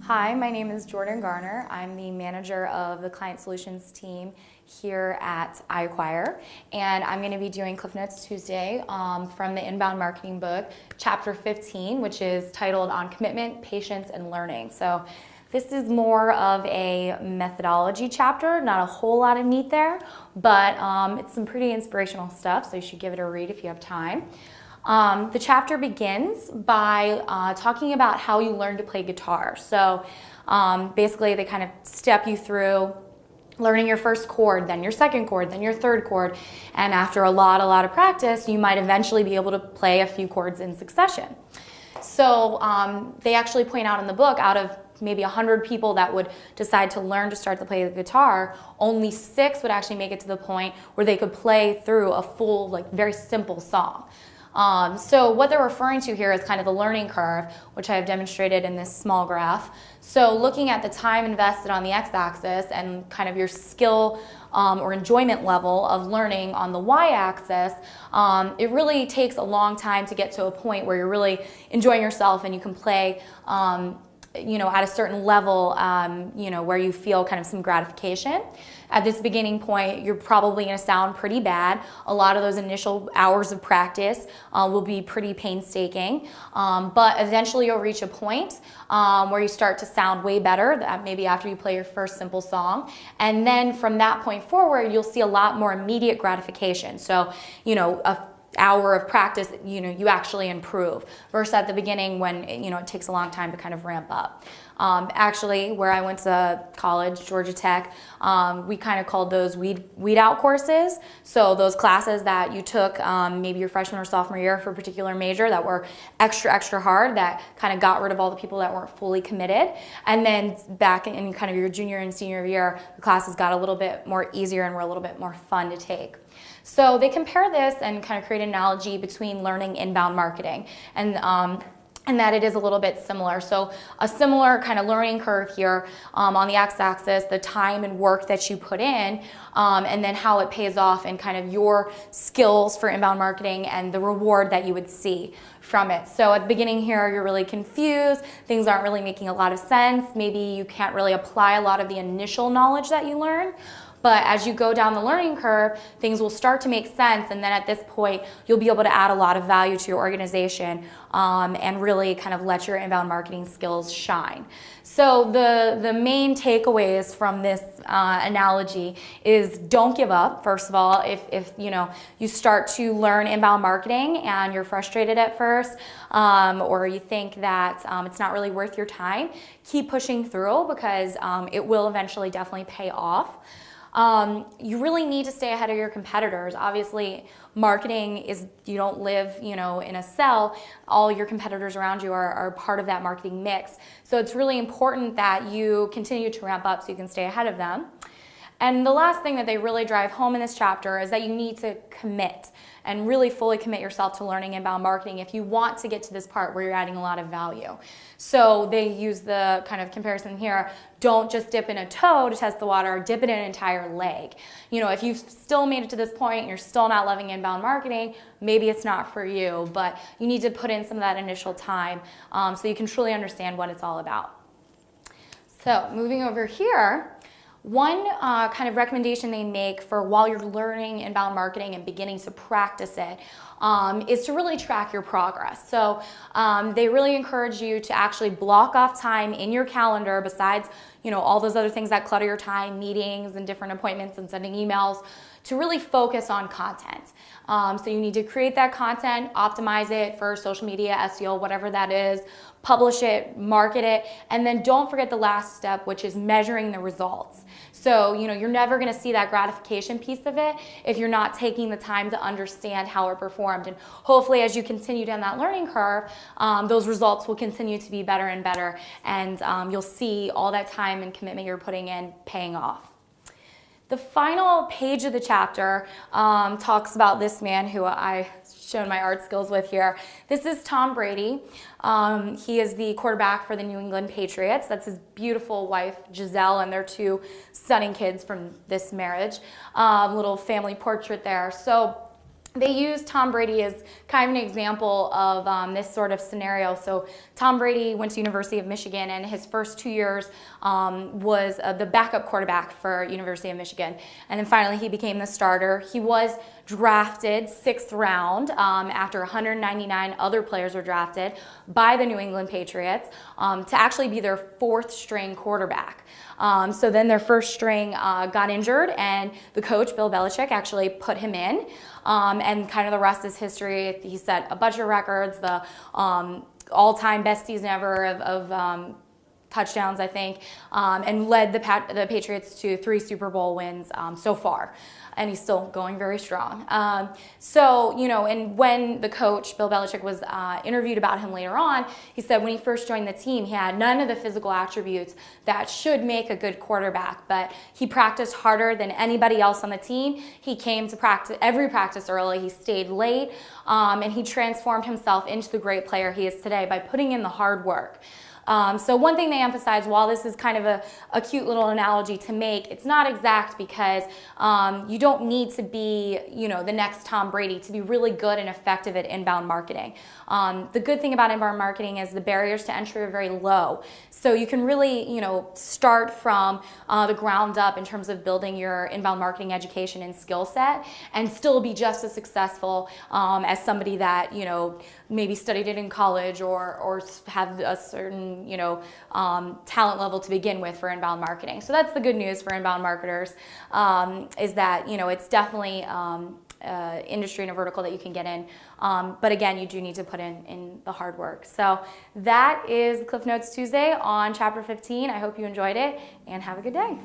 Hi, my name is Garner. I'm the manager of the Client Solutions team here at iAcquire, and I'm going to be doing Cliff Notes Tuesday from the Inbound Marketing book, Chapter 15, which is titled On Commitment, Patience, and Learning. So this is more of a methodology chapter, not a whole lot of meat there, but it's some pretty inspirational stuff, so you should give it a read if you have time. The chapter begins by talking about how you learn to play guitar. So basically they kind of step you through learning your first chord, then your second chord, then your third chord, and after a lot of practice, you might eventually be able to play a few chords in succession. So they actually point out in the book, out of maybe 100 people that would decide to learn to start to play the guitar, only 6 would actually make it to the point where they could play through a full, very simple song. So what they're referring to here is kind of the learning curve, which I have demonstrated in this small graph. So looking at the time invested on the x-axis and kind of your skill or enjoyment level of learning on the y-axis, it really takes a long time to get to a point where you're really enjoying yourself and you can play at a certain level, where you feel kind of some gratification. At this beginning point, you're probably going to sound pretty bad. A lot of those initial hours of practice will be pretty painstaking, but eventually you'll reach a point where you start to sound way better, maybe after you play your first simple song. And then from that point forward, you'll see a lot more immediate gratification. So, a hour of practice, you actually improve, versus at the beginning when it takes a long time to kind of ramp up. Actually, where I went to college, Georgia Tech, we kind of called those weed out courses. So those classes that you took maybe your freshman or sophomore year for a particular major that were extra hard, that kind of got rid of all the people that weren't fully committed. And then back in kind of your junior and senior year, the classes got a little bit more easier and were a little bit more fun to take. So they compare this and kind of create an analogy between learning inbound marketing and that it is a little bit similar. So a similar kind of learning curve here on the x-axis, the time and work that you put in, and then how it pays off and kind of your skills for inbound marketing and the reward that you would see from it. So at the beginning here, you're really confused. Things aren't really making a lot of sense. Maybe you can't really apply a lot of the initial knowledge that you learn. But as you go down the learning curve, things will start to make sense, and then at this point, you'll be able to add a lot of value to your organization and really kind of let your inbound marketing skills shine. So the main takeaways from this analogy is don't give up. First of all, if you start to learn inbound marketing and you're frustrated at first, or you think that it's not really worth your time, keep pushing through because it will eventually definitely pay off. You really need to stay ahead of your competitors. Obviously, marketing is, you don't live, in a cell. All your competitors around you are part of that marketing mix. So it's really important that you continue to ramp up so you can stay ahead of them. And the last thing that they really drive home in this chapter is that you need to commit and really fully commit yourself to learning inbound marketing if you want to get to this part where you're adding a lot of value. So they use the kind of comparison here, don't just dip in a toe to test the water, dip in an entire leg. If you've still made it to this point and you're still not loving inbound marketing, maybe it's not for you, but you need to put in some of that initial time so you can truly understand what it's all about. So moving over here, one kind of recommendation they make for while you're learning inbound marketing and beginning to practice it is to really track your progress. So they really encourage you to actually block off time in your calendar besides all those other things that clutter your time, meetings and different appointments and sending emails, to really focus on content. So you need to create that content, optimize it for social media, SEO, whatever that is, publish it, market it, and then don't forget the last step, which is measuring the results. So, you're never gonna see that gratification piece of it if you're not taking the time to understand how it performed. And hopefully as you continue down that learning curve, those results will continue to be better and better, and you'll see all that time and commitment you're putting in paying off. The final page of the chapter talks about this man who I shown my art skills with here. This is Tom Brady. He is the quarterback for the New England Patriots. That's his beautiful wife, Giselle, and their 2 stunning kids from this marriage. Little family portrait there. So they use Tom Brady as kind of an example of this sort of scenario. So Tom Brady went to University of Michigan, and his first 2 years was the backup quarterback for University of Michigan. And then finally he became the starter. He was drafted 6th round after 199 other players were drafted by the New England Patriots to actually be their 4th string quarterback. So then their 1st string got injured, and the coach, Bill Belichick, actually put him in. And kind of the rest is history. He set a bunch of records, the all-time best season ever of touchdowns, I think, and led the Patriots to 3 Super Bowl wins so far. And he's still going very strong. So, you know, and when the coach, Bill Belichick, was interviewed about him later on, he said when he first joined the team, he had none of the physical attributes that should make a good quarterback, but he practiced harder than anybody else on the team. He came to practice every practice early. He stayed late, and he transformed himself into the great player he is today by putting in the hard work. So one thing they emphasize, while this is kind of a cute little analogy to make, it's not exact because you don't need to be, you know, the next Tom Brady to be really good and effective at inbound marketing. The good thing about inbound marketing is the barriers to entry are very low. So you can really, you know, start from the ground up in terms of building your inbound marketing education and skill set and still be just as successful as somebody that, you know, maybe studied it in college or have a certain, you know, talent level to begin with for inbound marketing. So that's the good news for inbound marketers, is that, you know, it's definitely industry and a vertical that you can get in. But again, you do need to put in the hard work. So that is Cliff Notes Tuesday on Chapter 15. I hope you enjoyed it and have a good day.